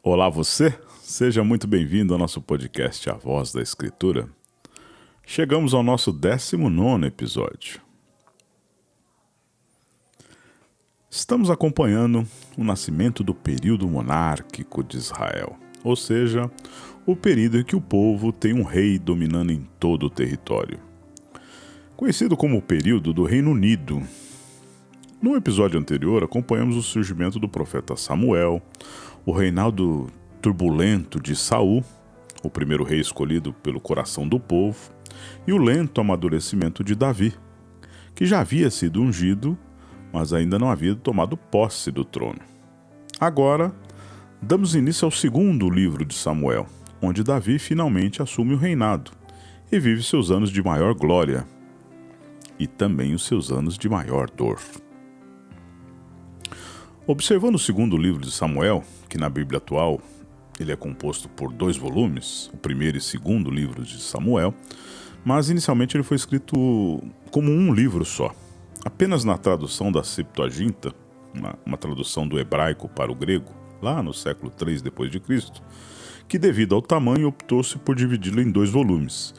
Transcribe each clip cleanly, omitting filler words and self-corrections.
Olá você, seja muito bem-vindo ao nosso podcast A Voz da Escritura. Chegamos ao nosso 19º episódio. Estamos acompanhando o nascimento do período monárquico de Israel, ou seja, o período em que o povo tem um rei dominando em todo o território. Conhecido como o período do Reino Unido. No episódio anterior, acompanhamos o surgimento do profeta Samuel, o reinado turbulento de Saul, o primeiro rei escolhido pelo coração do povo, e o lento amadurecimento de Davi, que já havia sido ungido, mas ainda não havia tomado posse do trono. Agora, damos início ao segundo livro de Samuel, onde Davi finalmente assume o reinado e vive seus anos de maior glória e também os seus anos de maior dor. Observando o segundo livro de Samuel, que na Bíblia atual ele é composto por 2 volumes, o primeiro e segundo livros de Samuel, mas inicialmente ele foi escrito como um livro só. Apenas na tradução da Septuaginta, uma tradução do hebraico para o grego, lá no século III d.C., que devido ao tamanho optou-se por dividi-lo em 2 volumes.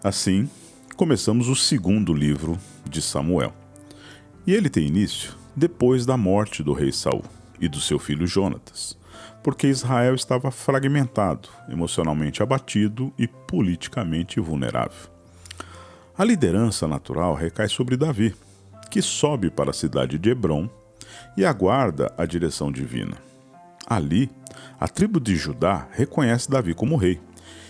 Assim, começamos o segundo livro de Samuel. E ele tem início depois da morte do rei Saul e do seu filho Jonatas, porque Israel estava fragmentado, emocionalmente abatido e politicamente vulnerável. A liderança natural recai sobre Davi, que sobe para a cidade de Hebrom e aguarda a direção divina. Ali, a tribo de Judá reconhece Davi como rei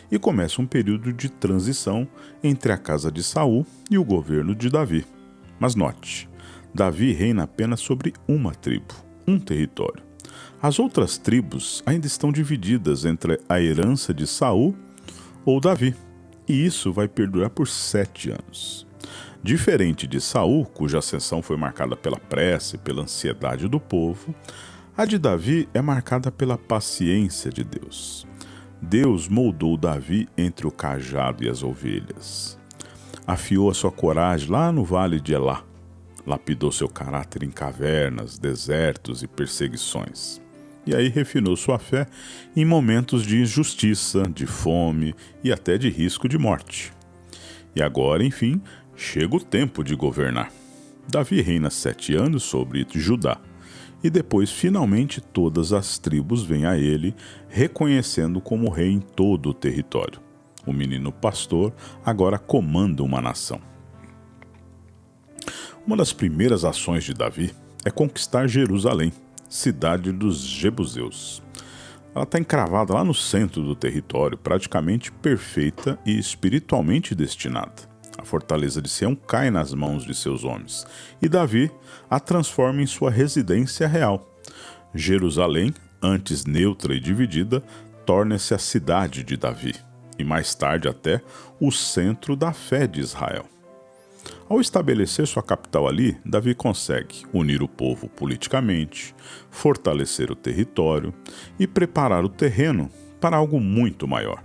e começa um período de transição entre a casa de Saul e o governo de Davi. Mas note, Davi reina apenas sobre uma tribo, um território. As outras tribos ainda estão divididas entre a herança de Saul ou Davi, e isso vai perdurar por 7 anos. Diferente de Saul, cuja ascensão foi marcada pela pressa e pela ansiedade do povo, a de Davi é marcada pela paciência de Deus. Deus moldou Davi entre o cajado e as ovelhas. Afiou a sua coragem lá no vale de Elá. Lapidou seu caráter em cavernas, desertos e perseguições. E aí refinou sua fé em momentos de injustiça, de fome e até de risco de morte. E agora, enfim, chega o tempo de governar. Davi reina 7 anos sobre Judá. E depois, finalmente, todas as tribos vêm a ele, reconhecendo como rei em todo o território. O menino pastor agora comanda uma nação. Uma das primeiras ações de Davi é conquistar Jerusalém, cidade dos Jebuseus. Ela está encravada lá no centro do território, praticamente perfeita e espiritualmente destinada. A fortaleza de Sião cai nas mãos de seus homens, e Davi a transforma em sua residência real. Jerusalém, antes neutra e dividida, torna-se a cidade de Davi, e mais tarde até o centro da fé de Israel. Ao estabelecer sua capital ali, Davi consegue unir o povo politicamente, fortalecer o território e preparar o terreno para algo muito maior.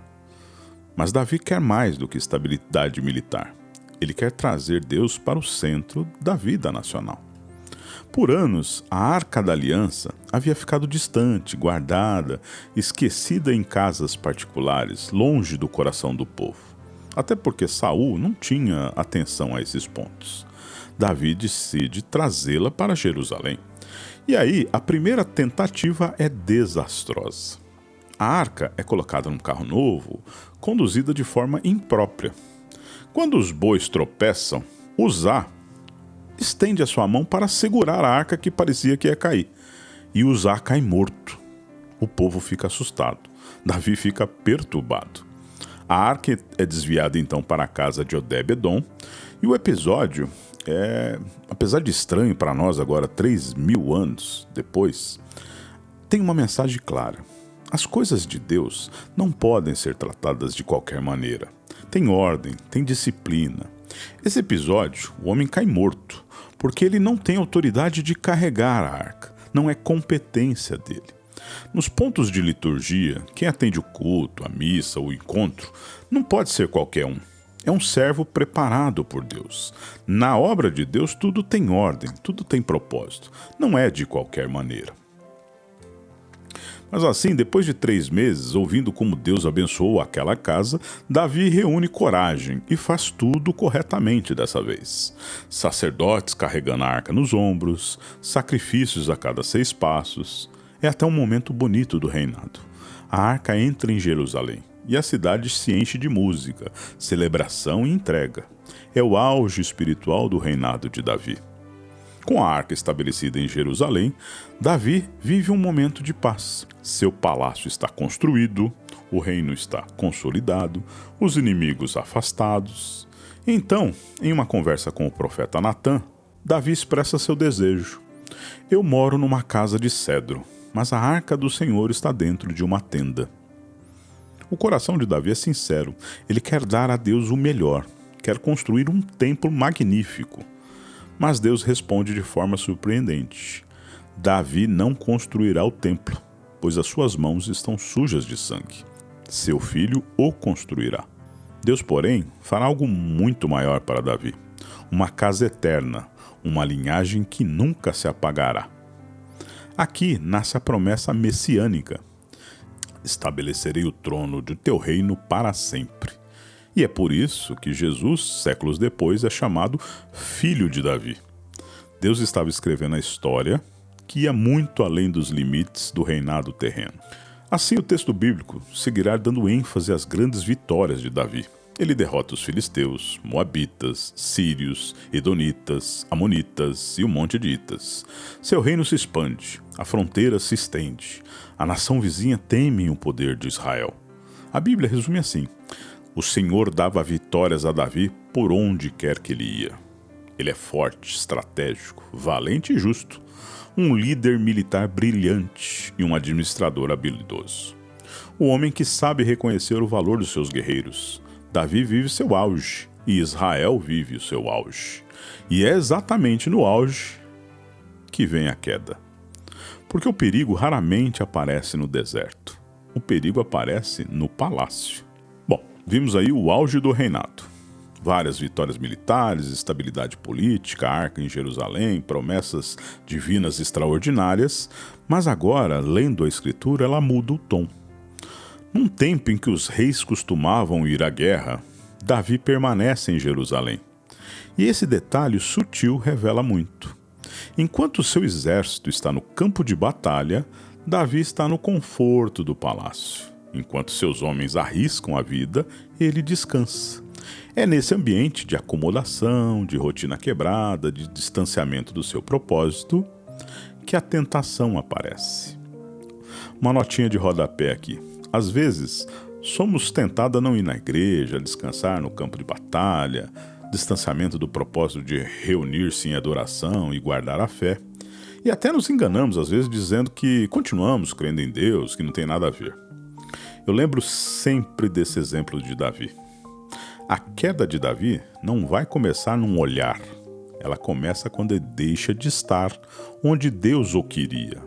Mas Davi quer mais do que estabilidade militar. Ele quer trazer Deus para o centro da vida nacional. Por anos, a Arca da Aliança havia ficado distante, guardada, esquecida em casas particulares, longe do coração do povo. Até porque Saul não tinha atenção a esses pontos. Davi decide trazê-la para Jerusalém. E aí, a primeira tentativa é desastrosa. A arca é colocada num carro novo, conduzida de forma imprópria. Quando os bois tropeçam, Uzá estende a sua mão para segurar a arca que parecia que ia cair. E Uzá cai morto. O povo fica assustado. Davi fica perturbado. A arca é desviada então para a casa de Obed-edom, e o episódio apesar de estranho para nós agora, 3.000 anos depois, tem uma mensagem clara. As coisas de Deus não podem ser tratadas de qualquer maneira. Tem ordem, tem disciplina. Esse episódio, o homem cai morto, porque ele não tem autoridade de carregar a arca, não é competência dele. Nos pontos de liturgia, quem atende o culto, a missa, o encontro, não pode ser qualquer um. É um servo preparado por Deus. Na obra de Deus, tudo tem ordem, tudo tem propósito. Não é de qualquer maneira. Mas assim, depois de 3 meses, ouvindo como Deus abençoou aquela casa, Davi reúne coragem e faz tudo corretamente dessa vez. Sacerdotes carregando a arca nos ombros, sacrifícios a cada 6 passos. É até um momento bonito do reinado. A arca entra em Jerusalém e a cidade se enche de música, celebração e entrega. É o auge espiritual do reinado de Davi. Com a arca estabelecida em Jerusalém, Davi vive um momento de paz. Seu palácio está construído, o reino está consolidado, os inimigos afastados. Então, em uma conversa com o profeta Natã, Davi expressa seu desejo. Eu moro numa casa de cedro, mas a arca do Senhor está dentro de uma tenda. O coração de Davi é sincero, ele quer dar a Deus o melhor, quer construir um templo magnífico. Mas Deus responde de forma surpreendente. Davi não construirá o templo, pois as suas mãos estão sujas de sangue. Seu filho o construirá. Deus, porém, fará algo muito maior para Davi. Uma casa eterna, uma linhagem que nunca se apagará. Aqui nasce a promessa messiânica. Estabelecerei o trono do teu reino para sempre. E é por isso que Jesus, séculos depois, é chamado Filho de Davi. Deus estava escrevendo a história que ia muito além dos limites do reinado terreno. Assim, o texto bíblico seguirá dando ênfase às grandes vitórias de Davi. Ele derrota os filisteus, moabitas, sírios, edonitas, amonitas e um monte de itas. Seu reino se expande, a fronteira se estende. A nação vizinha teme o poder de Israel. A Bíblia resume assim: o Senhor dava vitórias a Davi por onde quer que ele ia. Ele é forte, estratégico, valente e justo. Um líder militar brilhante e um administrador habilidoso. O homem que sabe reconhecer o valor dos seus guerreiros. Davi vive seu auge e Israel vive o seu auge. E é exatamente no auge que vem a queda. Porque o perigo raramente aparece no deserto. O perigo aparece no palácio. Bom, vimos aí o auge do reinado. Várias vitórias militares, estabilidade política, arca em Jerusalém, promessas divinas extraordinárias, mas agora, lendo a Escritura, ela muda o tom. Num tempo em que os reis costumavam ir à guerra, Davi permanece em Jerusalém. E esse detalhe sutil revela muito. Enquanto seu exército está no campo de batalha, Davi está no conforto do palácio. Enquanto seus homens arriscam a vida, ele descansa. É nesse ambiente de acomodação, de rotina quebrada, de distanciamento do seu propósito, que a tentação aparece. Uma notinha de rodapé aqui. Às vezes, somos tentados a não ir na igreja, a descansar no campo de batalha, distanciamento do propósito de reunir-se em adoração e guardar a fé. E até nos enganamos, às vezes, dizendo que continuamos crendo em Deus, que não tem nada a ver. Eu lembro sempre desse exemplo de Davi. A queda de Davi não vai começar num olhar. Ela começa quando ele deixa de estar onde Deus o queria.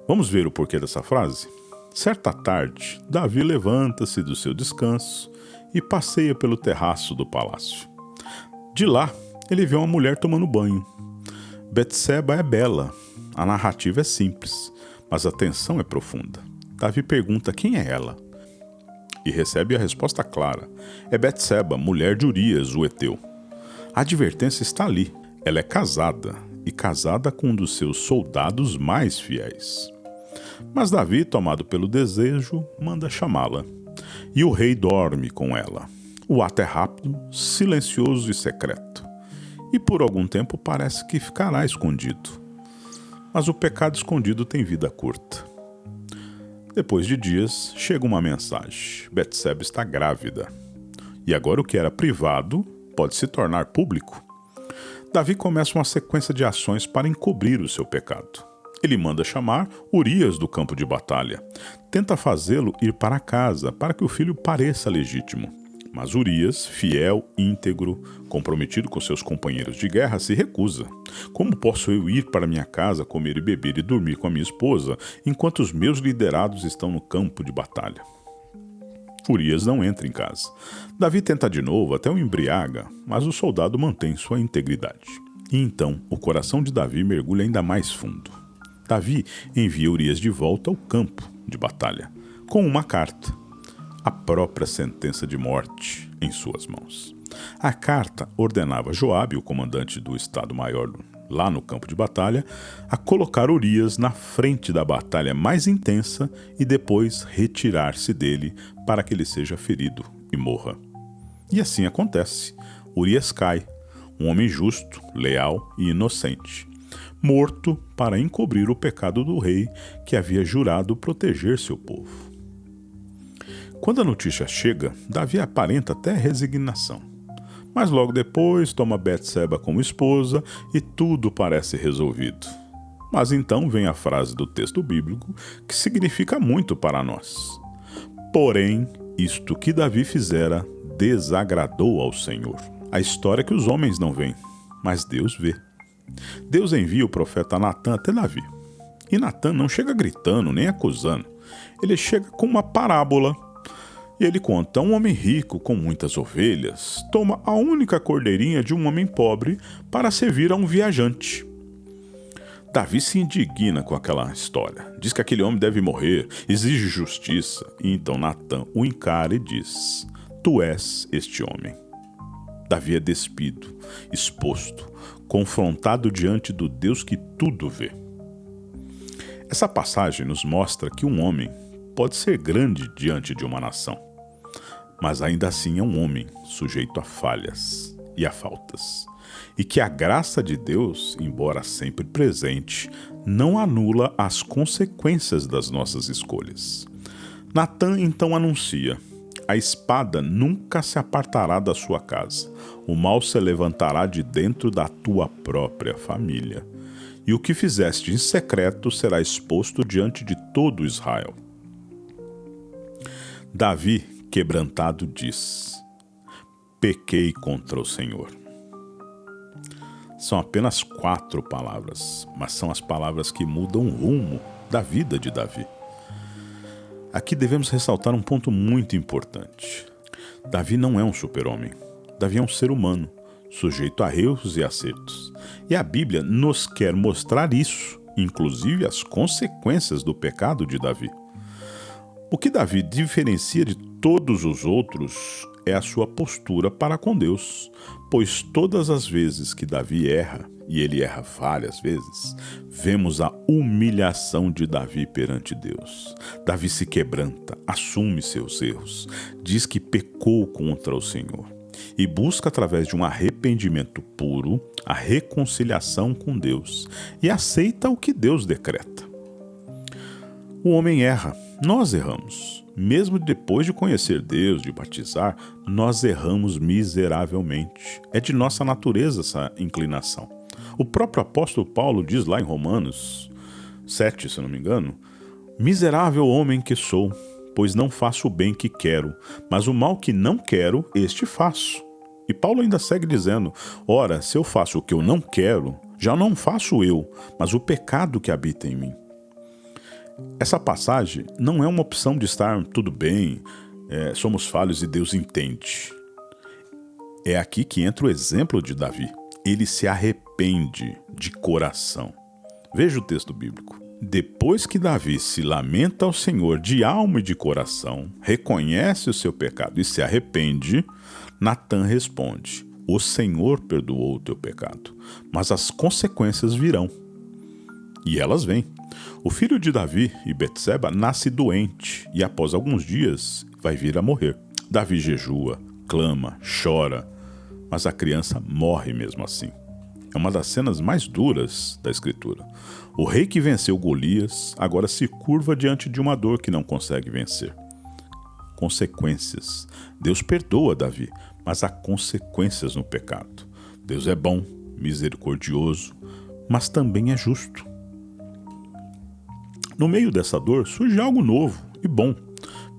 Vamos ver o porquê dessa frase? Certa tarde, Davi levanta-se do seu descanso e passeia pelo terraço do palácio. De lá, ele vê uma mulher tomando banho. Betseba é bela, a narrativa é simples, mas a tensão é profunda. Davi pergunta quem é ela e recebe a resposta clara. É Betseba, mulher de Urias, o heteu. A advertência está ali. Ela é casada, e casada com um dos seus soldados mais fiéis. Mas Davi, tomado pelo desejo, manda chamá-la. E o rei dorme com ela. O ato é rápido, silencioso e secreto. E por algum tempo parece que ficará escondido. Mas o pecado escondido tem vida curta. Depois de dias, chega uma mensagem. Betseba está grávida. E agora o que era privado pode se tornar público. Davi começa uma sequência de ações para encobrir o seu pecado. Ele manda chamar Urias do campo de batalha. Tenta fazê-lo ir para casa para que o filho pareça legítimo. Mas Urias, fiel, íntegro, comprometido com seus companheiros de guerra, se recusa. Como posso eu ir para minha casa, comer e beber e dormir com a minha esposa, enquanto os meus liderados estão no campo de batalha? Urias não entra em casa. Davi tenta de novo, até o embriaga, mas o soldado mantém sua integridade. E então, o coração de Davi mergulha ainda mais fundo. Davi envia Urias de volta ao campo de batalha, com uma carta, a própria sentença de morte em suas mãos. A carta ordenava Joabe, o comandante do Estado-Maior lá no campo de batalha, a colocar Urias na frente da batalha mais intensa e depois retirar-se dele para que ele seja ferido e morra. E assim acontece. Urias cai, um homem justo, leal e inocente, morto para encobrir o pecado do rei que havia jurado proteger seu povo. Quando a notícia chega, Davi aparenta até resignação. Mas logo depois toma Betseba como esposa e tudo parece resolvido. Mas então vem a frase do texto bíblico que significa muito para nós. Porém, isto que Davi fizera desagradou ao Senhor. A história que os homens não veem, mas Deus vê. Deus envia o profeta Natã até Davi. E Natã não chega gritando nem acusando. Ele chega com uma parábola. E ele conta: um homem rico com muitas ovelhas toma a única cordeirinha de um homem pobre para servir a um viajante. Davi se indigna com aquela história. Diz que aquele homem deve morrer, exige justiça. E então Natã o encara e diz: tu és este homem. Davi é despido, exposto, confrontado diante do Deus que tudo vê. Essa passagem nos mostra que um homem pode ser grande diante de uma nação, mas ainda assim é um homem sujeito a falhas e a faltas, e que a graça de Deus, embora sempre presente, não anula as consequências das nossas escolhas. Natã então anuncia: a espada nunca se apartará da sua casa, o mal se levantará de dentro da tua própria família, e o que fizeste em secreto será exposto diante de todo Israel. Davi, quebrantado, diz: pequei contra o Senhor. São apenas 4 palavras, mas são as palavras que mudam o rumo da vida de Davi. Aqui devemos ressaltar um ponto muito importante. Davi não é um super-homem. Davi é um ser humano, sujeito a erros e acertos. E a Bíblia nos quer mostrar isso, inclusive as consequências do pecado de Davi. O que Davi diferencia de todos os outros é a sua postura para com Deus, pois todas as vezes que Davi erra, e ele erra várias vezes, vemos a humilhação de Davi perante Deus. Davi se quebranta, assume seus erros, diz que pecou contra o Senhor e busca, através de um arrependimento puro, a reconciliação com Deus e aceita o que Deus decreta. O homem erra, nós erramos. Mesmo depois de conhecer Deus, de batizar, nós erramos miseravelmente. É de nossa natureza essa inclinação. O próprio apóstolo Paulo diz lá em Romanos 7, se não me engano: miserável homem que sou, pois não faço o bem que quero, mas o mal que não quero, este faço. E Paulo ainda segue dizendo: ora, se eu faço o que eu não quero, já não faço eu, mas o pecado que habita em mim. Essa passagem não é uma opção de estar tudo bem, somos falhos e Deus entende. É aqui que entra o exemplo de Davi. Ele se arrepende de coração. Veja o texto bíblico. Depois que Davi se lamenta ao Senhor de alma e de coração, reconhece o seu pecado e se arrepende, Natã responde: o Senhor perdoou o teu pecado, mas as consequências virão. E elas vêm. O filho de Davi e Betseba nasce doente e após alguns dias vai vir a morrer. Davi jejua, clama, chora, mas a criança morre mesmo assim. É uma das cenas mais duras da Escritura. O rei que venceu Golias agora se curva diante de uma dor que não consegue vencer. Consequências. Deus perdoa Davi, mas há consequências no pecado. Deus é bom, misericordioso, mas também é justo. No meio dessa dor surge algo novo e bom.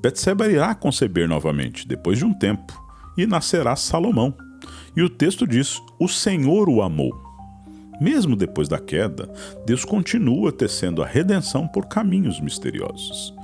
Betseba irá conceber novamente, depois de um tempo, e nascerá Salomão. E o texto diz: o Senhor o amou. Mesmo depois da queda, Deus continua tecendo a redenção por caminhos misteriosos.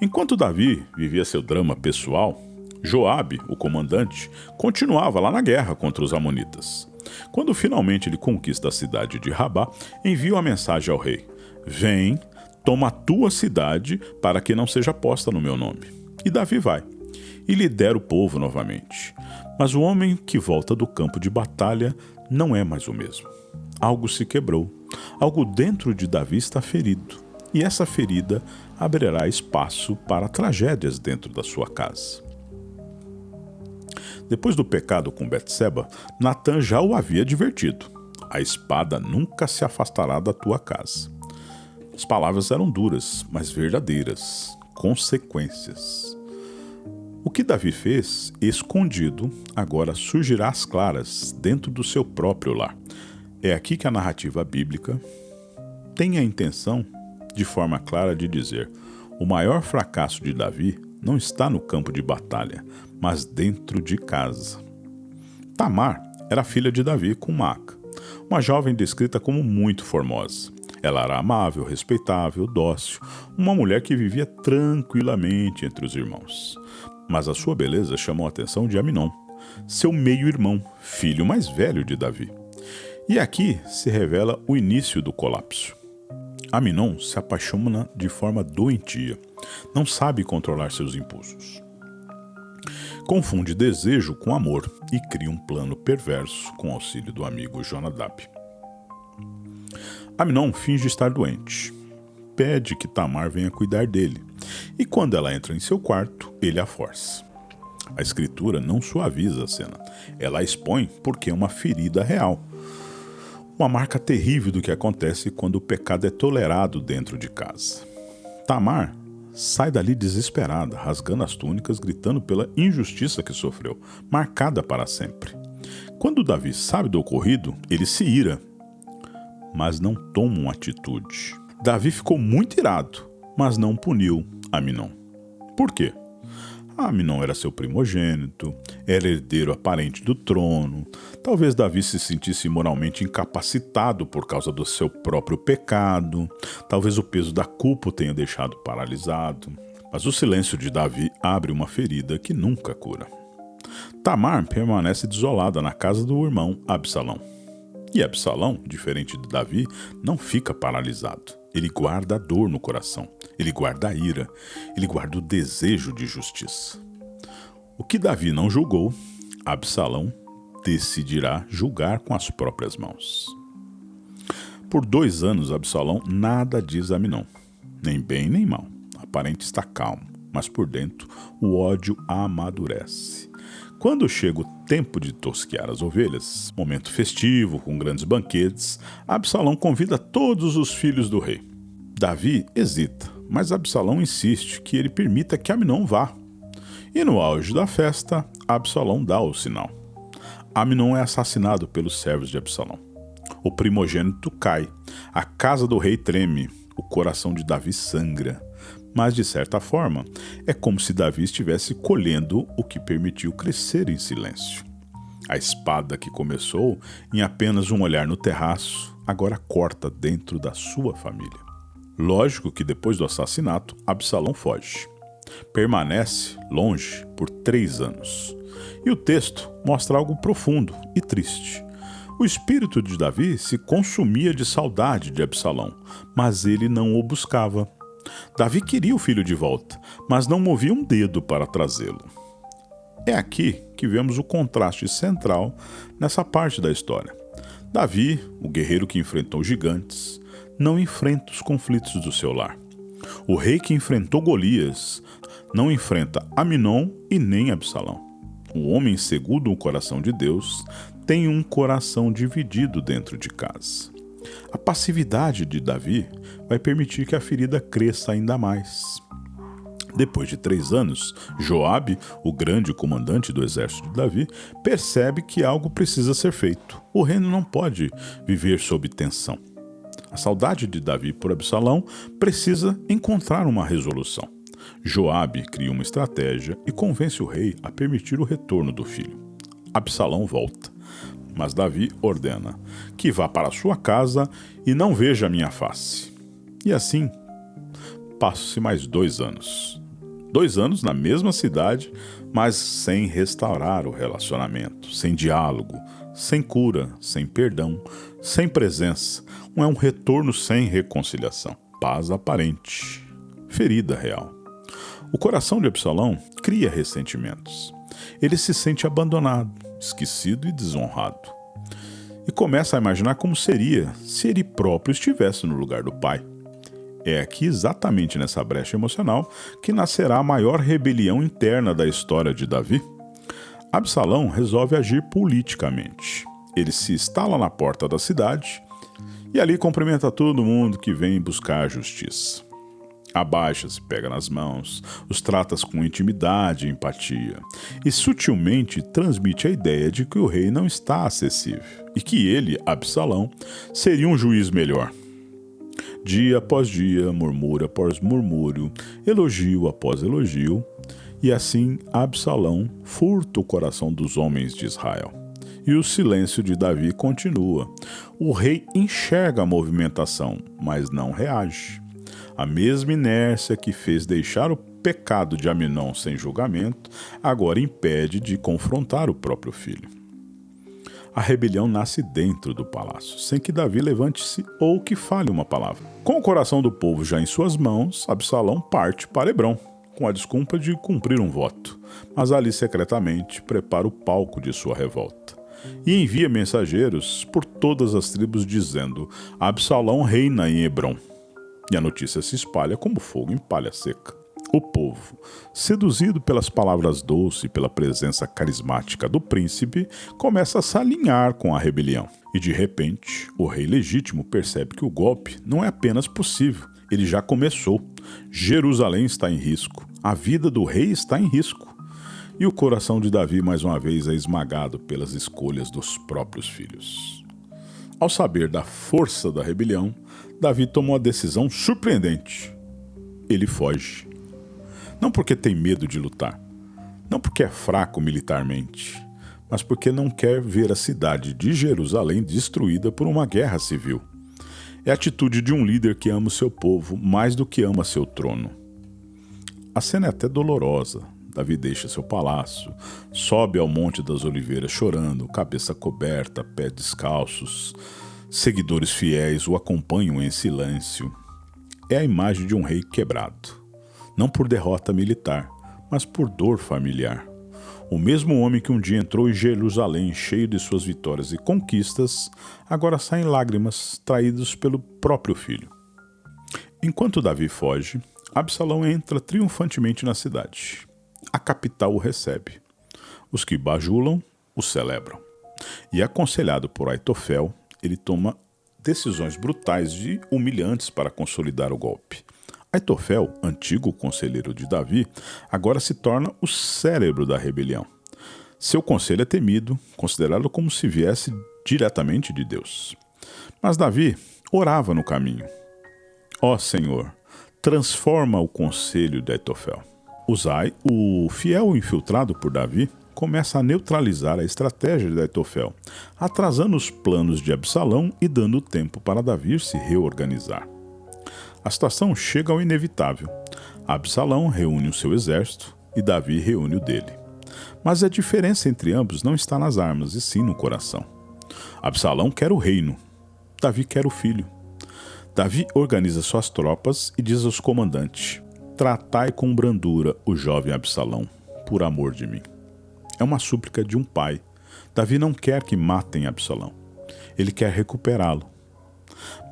Enquanto Davi vivia seu drama pessoal, Joabe, o comandante, continuava lá na guerra contra os amonitas. Quando finalmente ele conquista a cidade de Rabá, envia uma mensagem ao rei: Vem, toma a tua cidade, para que não seja posta no meu nome. E Davi vai, e lidera o povo novamente. Mas o homem que volta do campo de batalha não é mais o mesmo. Algo se quebrou, algo dentro de Davi está ferido, e essa ferida abrirá espaço para tragédias dentro da sua casa. Depois do pecado com Betseba, Natã já o havia advertido: a espada nunca se afastará da tua casa. As palavras eram duras, mas verdadeiras, consequências. O que Davi fez, escondido, agora surgirá às claras dentro do seu próprio lar. É aqui que a narrativa bíblica tem a intenção, de forma clara, de dizer: o maior fracasso de Davi não está no campo de batalha, mas dentro de casa. Tamar era filha de Davi com Maaca, uma jovem descrita como muito formosa. Ela era amável, respeitável, dócil, uma mulher que vivia tranquilamente entre os irmãos. Mas a sua beleza chamou a atenção de Amnon, seu meio-irmão, filho mais velho de Davi. E aqui se revela o início do colapso. Amnon se apaixona de forma doentia, não sabe controlar seus impulsos. Confunde desejo com amor e cria um plano perverso com auxílio do amigo Jonadab. Amnon finge estar doente, pede que Tamar venha cuidar dele, e quando ela entra em seu quarto, ele a força. A escritura não suaviza a cena, ela a expõe porque é uma ferida real. Uma marca terrível do que acontece quando o pecado é tolerado dentro de casa. Tamar sai dali desesperada, rasgando as túnicas, gritando pela injustiça que sofreu, marcada para sempre. Quando Davi sabe do ocorrido, ele se ira, mas não toma uma atitude. Davi ficou muito irado, mas não puniu Amnon. Por quê? Amnon era seu primogênito, era herdeiro aparente do trono. Talvez Davi se sentisse moralmente incapacitado por causa do seu próprio pecado. Talvez o peso da culpa o tenha deixado paralisado. Mas o silêncio de Davi abre uma ferida que nunca cura. Tamar permanece desolada na casa do irmão Absalão. E Absalão, diferente de Davi, não fica paralisado. Ele guarda a dor no coração, ele guarda a ira, ele guarda o desejo de justiça. O que Davi não julgou, Absalão decidirá julgar com as próprias mãos. Por 2 anos, Absalão nada diz a Amnon, nem bem nem mal. Aparente está calmo, mas por dentro o ódio amadurece. Quando chega o tempo de tosquear as ovelhas, momento festivo, com grandes banquetes, Absalão convida todos os filhos do rei. Davi hesita, mas Absalão insiste que ele permita que Amnon vá. E no auge da festa, Absalão dá o sinal. Amnon é assassinado pelos servos de Absalão. O primogênito cai, a casa do rei treme, o coração de Davi sangra. Mas, de certa forma, é como se Davi estivesse colhendo o que permitiu crescer em silêncio. A espada que começou em apenas um olhar no terraço, agora corta dentro da sua família. Lógico que depois do assassinato, Absalão foge. Permanece longe por 3 anos. E o texto mostra algo profundo e triste. O espírito de Davi se consumia de saudade de Absalão, mas ele não o buscava. Davi queria o filho de volta, mas não movia um dedo para trazê-lo. É aqui que vemos o contraste central nessa parte da história. Davi, o guerreiro que enfrentou gigantes, não enfrenta os conflitos do seu lar. O rei que enfrentou Golias não enfrenta Amnon e nem Absalão. O homem segundo o coração de Deus tem um coração dividido dentro de casa. A passividade de Davi vai permitir que a ferida cresça ainda mais. Depois de 3 anos, Joabe, o grande comandante do exército de Davi, percebe que algo precisa ser feito. O reino não pode viver sob tensão. A saudade de Davi por Absalão precisa encontrar uma resolução. Joabe cria uma estratégia e convence o rei a permitir o retorno do filho. Absalão volta, mas Davi ordena que vá para sua casa e não veja a minha face. E assim, passam-se mais 2 anos. 2 anos na mesma cidade, mas sem restaurar o relacionamento, sem diálogo, sem cura, sem perdão, sem presença. É um retorno sem reconciliação. Paz aparente, ferida real. O coração de Absalão cria ressentimentos. Ele se sente abandonado, esquecido e desonrado. E começa a imaginar como seria se ele próprio estivesse no lugar do pai. É aqui, exatamente nessa brecha emocional, que nascerá a maior rebelião interna da história de Davi. Absalão resolve agir politicamente. Ele se instala na porta da cidade e ali cumprimenta todo mundo que vem buscar a justiça. Abaixa-se, pega nas mãos, os trata com intimidade e empatia, e sutilmente transmite a ideia de que o rei não está acessível, e que ele, Absalão, seria um juiz melhor. Dia após dia, murmúrio após murmúrio, elogio após elogio, e assim Absalão furta o coração dos homens de Israel. E o silêncio de Davi continua. O rei enxerga a movimentação, mas não reage. A mesma inércia que fez deixar o pecado de Aminon sem julgamento, agora impede de confrontar o próprio filho. A rebelião nasce dentro do palácio, sem que Davi levante-se ou que fale uma palavra. Com o coração do povo já em suas mãos, Absalão parte para Hebrom, com a desculpa de cumprir um voto, mas ali secretamente prepara o palco de sua revolta. E envia mensageiros por todas as tribos dizendo: Absalão reina em Hebrom. E a notícia se espalha como fogo em palha seca. O povo, seduzido pelas palavras doces e pela presença carismática do príncipe, começa a se alinhar com a rebelião. E de repente, o rei legítimo percebe que o golpe não é apenas possível, ele já começou. Jerusalém está em risco, a vida do rei está em risco. E o coração de Davi mais uma vez é esmagado pelas escolhas dos próprios filhos. Ao saber da força da rebelião, Davi tomou a decisão surpreendente. Ele foge. Não porque tem medo de lutar, não porque é fraco militarmente, mas porque não quer ver a cidade de Jerusalém destruída por uma guerra civil. É a atitude de um líder que ama o seu povo mais do que ama seu trono. A cena é até dolorosa. Davi deixa seu palácio, sobe ao Monte das Oliveiras chorando, cabeça coberta, pés descalços. Seguidores fiéis o acompanham em silêncio. É a imagem de um rei quebrado, não por derrota militar, mas por dor familiar. O mesmo homem que um dia entrou em Jerusalém cheio de suas vitórias e conquistas, agora sai em lágrimas, traídos pelo próprio filho. Enquanto Davi foge, Absalão entra triunfantemente na cidade. A capital o recebe. Os que bajulam o celebram. E aconselhado por Aitofel, ele toma decisões brutais e humilhantes para consolidar o golpe. Aitofel, antigo conselheiro de Davi, agora se torna o cérebro da rebelião. Seu conselho é temido, considerado como se viesse diretamente de Deus. Mas Davi orava no caminho. Ó Senhor, transforma o conselho de Aitofel. Uzai, o fiel infiltrado por Davi, começa a neutralizar a estratégia de Aitofel, atrasando os planos de Absalão e dando tempo para Davi se reorganizar. A situação chega ao inevitável. Absalão reúne o seu exército e Davi reúne o dele. Mas a diferença entre ambos não está nas armas, e sim no coração. Absalão quer o reino, Davi quer o filho. Davi organiza suas tropas e diz aos comandantes: tratai com brandura o jovem Absalão, por amor de mim. É uma súplica de um pai. Davi não quer que matem Absalão. Ele quer recuperá-lo.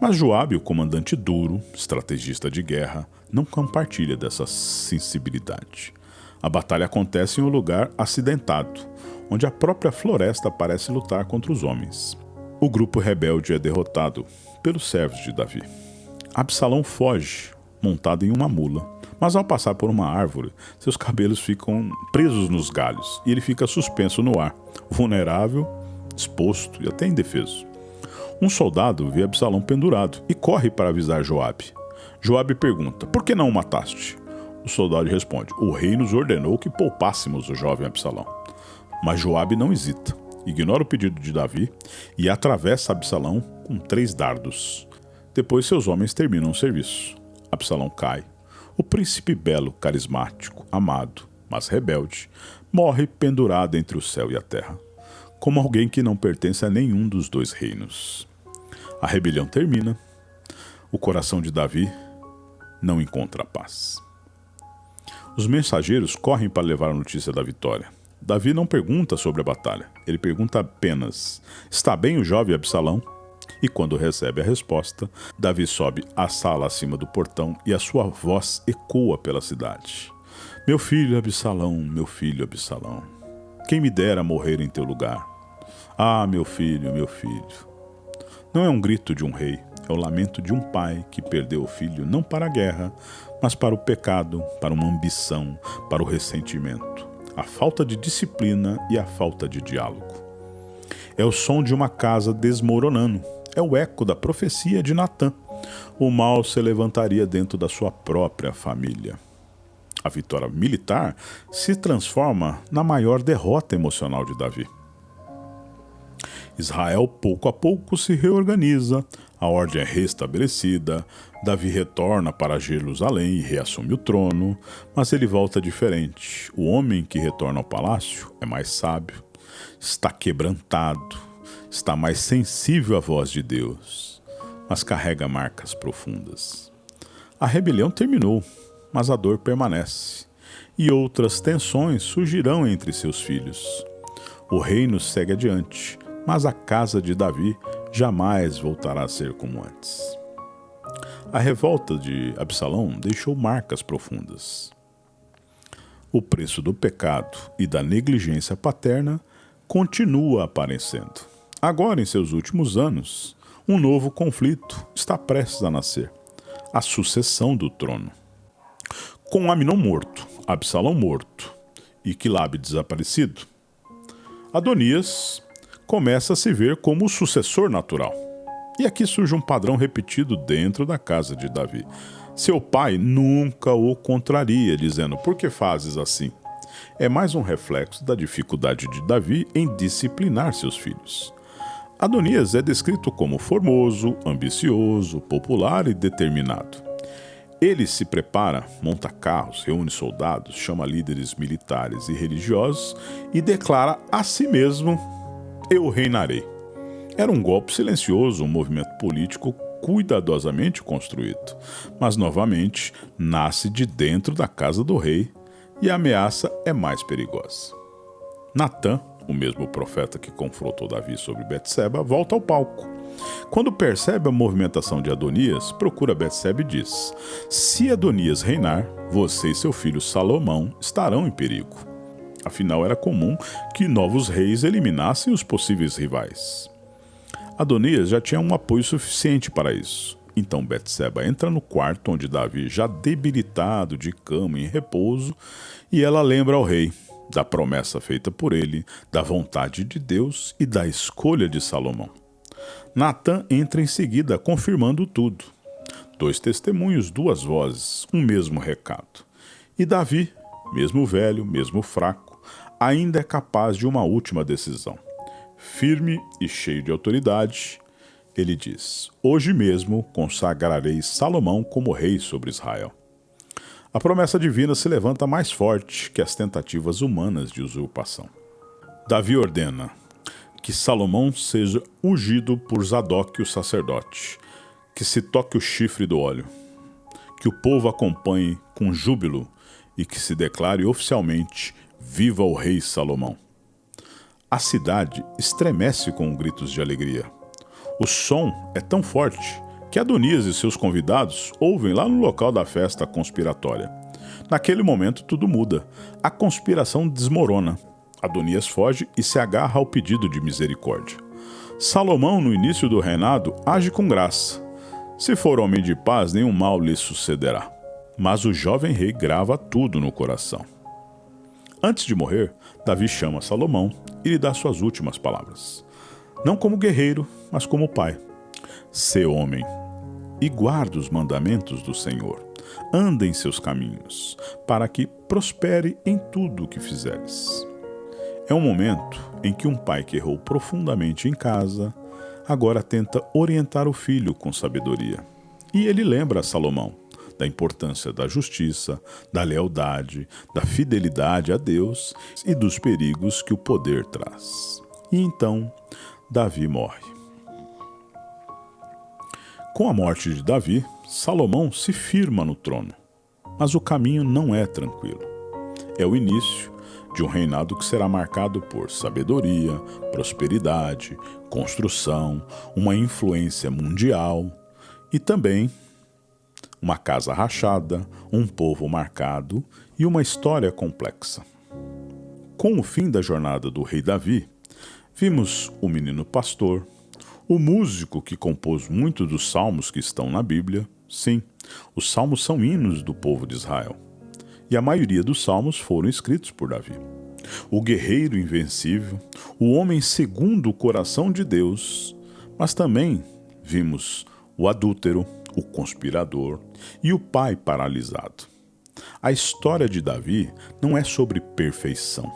Mas Joabe, o comandante duro, estrategista de guerra, não compartilha dessa sensibilidade. A batalha acontece em um lugar acidentado, onde a própria floresta parece lutar contra os homens. O grupo rebelde é derrotado pelos servos de Davi. Absalão foge, montado em uma mula. Mas ao passar por uma árvore, seus cabelos ficam presos nos galhos e ele fica suspenso no ar, vulnerável, exposto e até indefeso. Um soldado vê Absalão pendurado e corre para avisar Joabe. Joabe pergunta: por que não o mataste? O soldado responde: o rei nos ordenou que poupássemos o jovem Absalão. Mas Joabe não hesita, ignora o pedido de Davi e atravessa Absalão com 3 dardos. Depois seus homens terminam o serviço. Absalão cai. O príncipe belo, carismático, amado, mas rebelde, morre pendurado entre o céu e a terra. como alguém que não pertence a nenhum dos dois reinos. A rebelião termina. O coração de Davi não encontra paz. Os mensageiros correm para levar a notícia da vitória. Davi não pergunta sobre a batalha. Ele pergunta apenas: está bem o jovem Absalão? E quando recebe a resposta, Davi sobe à sala acima do portão e a sua voz ecoa pela cidade. Meu filho Absalão, quem me dera morrer em teu lugar. Ah, meu filho, meu filho. Não é um grito de um rei, é o lamento de um pai que perdeu o filho não para a guerra, mas para o pecado, para uma ambição, para o ressentimento, a falta de disciplina e a falta de diálogo. É o som de uma casa desmoronando, é o eco da profecia de Natã. O mal se levantaria dentro da sua própria família. A vitória militar se transforma na maior derrota emocional de Davi. Israel, pouco a pouco, se reorganiza, a ordem é restabelecida, Davi retorna para Jerusalém e reassume o trono, mas ele volta diferente. O homem que retorna ao palácio é mais sábio, está quebrantado, está mais sensível à voz de Deus, mas carrega marcas profundas. A rebelião terminou, mas a dor permanece, e outras tensões surgirão entre seus filhos. O reino segue adiante, mas a casa de Davi jamais voltará a ser como antes. A revolta de Absalão deixou marcas profundas. O preço do pecado e da negligência paterna continua aparecendo. Agora, em seus últimos anos, um novo conflito está prestes a nascer: a sucessão do trono. Com Aminon morto, Absalão morto e Quilabe desaparecido, Adonias começa a se ver como o sucessor natural. E aqui surge um padrão repetido dentro da casa de Davi. Seu pai nunca o contraria, dizendo: por que fazes assim? É mais um reflexo da dificuldade de Davi em disciplinar seus filhos. Adonias é descrito como formoso, ambicioso, popular e determinado. Ele se prepara, monta carros, reúne soldados, chama líderes militares e religiosos e declara a si mesmo: eu reinarei. Era um golpe silencioso, um movimento político cuidadosamente construído, mas novamente nasce de dentro da casa do rei e a ameaça é mais perigosa. Natã, o mesmo profeta que confrontou Davi sobre Betseba, volta ao palco. Quando percebe a movimentação de Adonias, procura Betseba e diz: se Adonias reinar, você e seu filho Salomão estarão em perigo. Afinal, era comum que novos reis eliminassem os possíveis rivais. Adonias já tinha um apoio suficiente para isso. Então Betseba entra no quarto onde Davi, já debilitado, de cama em repouso, e ela lembra ao rei da promessa feita por ele, da vontade de Deus e da escolha de Salomão. Natã entra em seguida, confirmando tudo. 2 testemunhos, 2 vozes, um mesmo recado. E Davi, mesmo velho, mesmo fraco, ainda é capaz de uma última decisão. Firme e cheio de autoridade, ele diz: hoje mesmo consagrarei Salomão como rei sobre Israel. A promessa divina se levanta mais forte que as tentativas humanas de usurpação. Davi ordena que Salomão seja ungido por Zadok, o sacerdote, que se toque o chifre do óleo, que o povo acompanhe com júbilo e que se declare oficialmente: viva o rei Salomão. A cidade estremece com gritos de alegria. O som é tão forte que Adonias e seus convidados ouvem lá no local da festa conspiratória. Naquele momento tudo muda. A conspiração desmorona. Adonias foge e se agarra ao pedido de misericórdia. Salomão, no início do reinado, age com graça. Se for homem de paz, nenhum mal lhe sucederá. Mas o jovem rei grava tudo no coração. Antes de morrer, Davi chama Salomão e lhe dá suas últimas palavras. Não como guerreiro, mas como pai. Sê homem e guarda os mandamentos do Senhor. Anda em seus caminhos, para que prospere em tudo o que fizeres. É um momento em que um pai que errou profundamente em casa, agora tenta orientar o filho com sabedoria. E ele lembra a Salomão da importância da justiça, da lealdade, da fidelidade a Deus e dos perigos que o poder traz. e então Davi morre. Com a morte de Davi, Salomão se firma no trono, mas o caminho não é tranquilo. É o início de um reinado que será marcado por sabedoria, prosperidade, construção, uma influência mundial e também uma casa rachada, um povo marcado e uma história complexa. Com o fim da jornada do rei Davi, vimos o menino pastor, o músico que compôs muitos dos salmos que estão na Bíblia. Sim, os salmos são hinos do povo de Israel. E a maioria dos salmos foram escritos por Davi. O guerreiro invencível, o homem segundo o coração de Deus, mas também vimos o adúltero, o conspirador e o pai paralisado. A história de Davi não é sobre perfeição,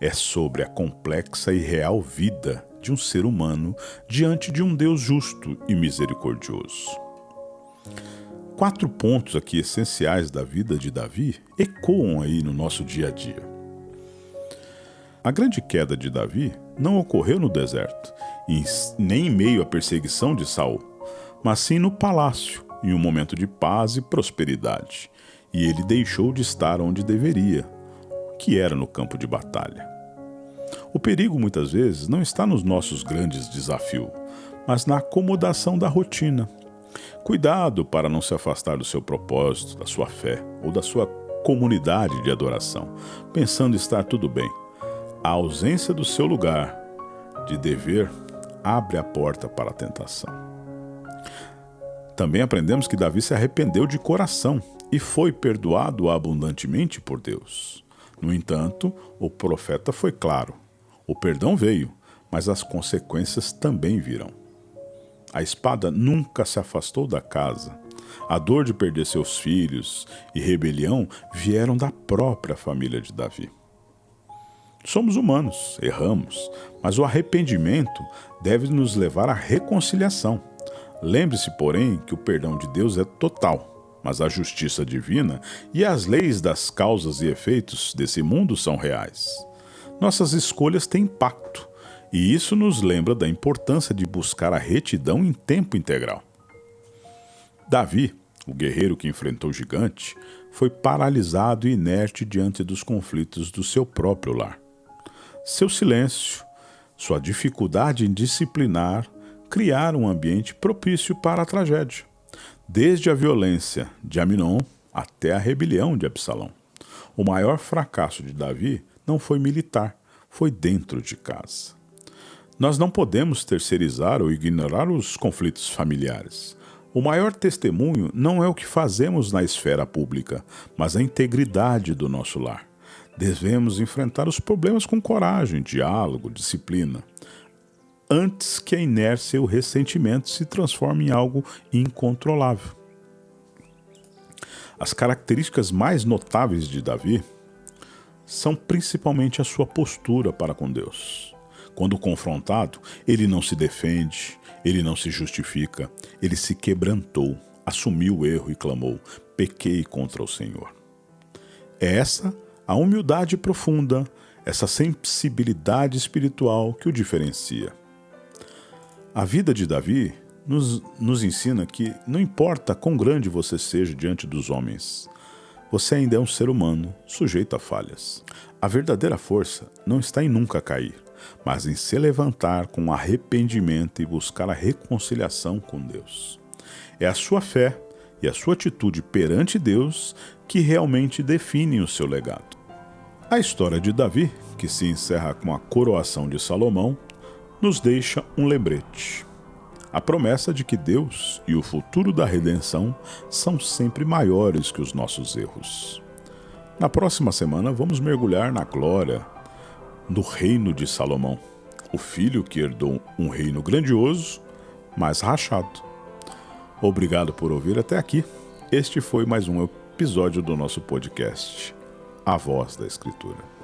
é sobre a complexa e real vida de um ser humano diante de um Deus justo e misericordioso. 4 pontos aqui essenciais da vida de Davi ecoam aí no nosso dia a dia. A grande queda de Davi não ocorreu no deserto, nem em meio à perseguição de Saul, mas sim no palácio, em um momento de paz e prosperidade. E ele deixou de estar onde deveria, que era no campo de batalha. O perigo, muitas vezes, não está nos nossos grandes desafios, mas na acomodação da rotina. Cuidado para não se afastar do seu propósito, da sua fé ou da sua comunidade de adoração, pensando estar tudo bem. A ausência do seu lugar de dever abre a porta para a tentação. Também aprendemos que Davi se arrependeu de coração e foi perdoado abundantemente por Deus. No entanto, o profeta foi claro. O perdão veio, mas as consequências também virão. A espada nunca se afastou da casa. A dor de perder seus filhos e rebelião vieram da própria família de Davi. Somos humanos, erramos, mas o arrependimento deve nos levar à reconciliação. Lembre-se, porém, que o perdão de Deus é total, mas a justiça divina e as leis das causas e efeitos desse mundo são reais. Nossas escolhas têm impacto, e isso nos lembra da importância de buscar a retidão em tempo integral. Davi, o guerreiro que enfrentou o gigante, foi paralisado e inerte diante dos conflitos do seu próprio lar. Seu silêncio, sua dificuldade em disciplinar, criaram um ambiente propício para a tragédia, desde a violência de Aminon até a rebelião de Absalão. O maior fracasso de Davi não foi militar, foi dentro de casa. Nós não podemos terceirizar ou ignorar os conflitos familiares. O maior testemunho não é o que fazemos na esfera pública, mas a integridade do nosso lar. Devemos enfrentar os problemas com coragem, diálogo, disciplina, antes que a inércia e o ressentimento se transformem em algo incontrolável. As características mais notáveis de Davi são principalmente a sua postura para com Deus. Quando confrontado, ele não se defende, ele não se justifica, ele se quebrantou, assumiu o erro e clamou: pequei contra o Senhor. É essa a humildade profunda, essa sensibilidade espiritual que o diferencia. A vida de Davi nos ensina que não importa quão grande você seja diante dos homens, você ainda é um ser humano, sujeito a falhas. A verdadeira força não está em nunca cair, mas em se levantar com arrependimento e buscar a reconciliação com Deus. É a sua fé e a sua atitude perante Deus que realmente definem o seu legado. A história de Davi, que se encerra com a coroação de Salomão, nos deixa um lembrete. A promessa de que Deus e o futuro da redenção são sempre maiores que os nossos erros. Na próxima semana vamos mergulhar na glória do reino de Salomão, o filho que herdou um reino grandioso, mas rachado. Obrigado por ouvir até aqui. Este foi mais um episódio do nosso podcast, A Voz da Escritura.